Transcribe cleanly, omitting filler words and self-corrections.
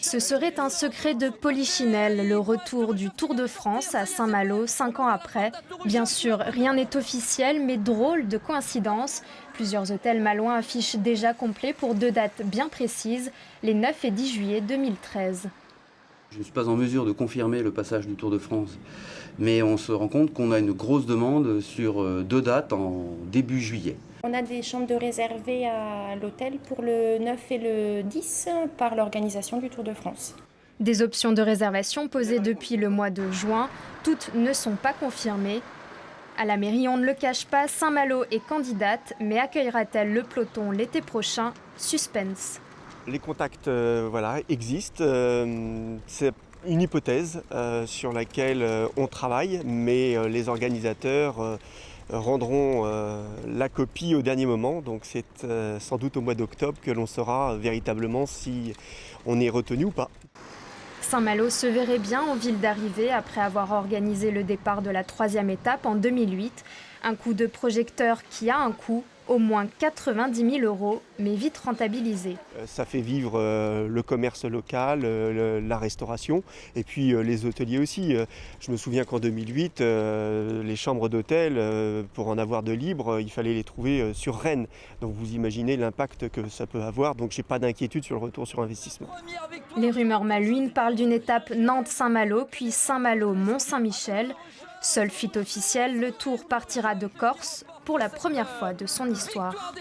Ce serait un secret de Polichinelle, le retour du Tour de France à Saint-Malo 5 ans après. Bien sûr, rien n'est officiel, mais drôle de coïncidence. Plusieurs hôtels malouins affichent déjà complet pour 2 dates bien précises, les 9 et 10 juillet 2013. Je ne suis pas en mesure de confirmer le passage du Tour de France, mais on se rend compte qu'on a une grosse demande sur 2 dates en début juillet. On a des chambres de réservées à l'hôtel pour le 9 et le 10 par l'organisation du Tour de France. Des options de réservation posées depuis le mois de juin, toutes ne sont pas confirmées. À la mairie, on ne le cache pas, Saint-Malo est candidate, mais accueillera-t-elle le peloton l'été prochain? Suspense. Les contacts existent. C'est une hypothèse sur laquelle on travaille, mais les organisateurs rendront la copie au dernier moment. Donc c'est sans doute au mois d'octobre que l'on saura véritablement si on est retenu ou pas. Saint-Malo se verrait bien en ville d'arrivée après avoir organisé le départ de la 3e étape en 2008. Un coup de projecteur qui a un coût, au moins 90 000 €, mais vite rentabilisé. Ça fait vivre le commerce local, la restauration et puis les hôteliers aussi. Je me souviens qu'en 2008, les chambres d'hôtel, pour en avoir de libres, il fallait les trouver sur Rennes. Donc vous imaginez l'impact que ça peut avoir. Donc j'ai pas d'inquiétude sur le retour sur investissement. Les rumeurs malouines parlent d'une étape Nantes-Saint-Malo, puis Saint-Malo-Mont-Saint-Michel. Seule fuite officielle, le Tour partira de Corse pour la première fois de son histoire.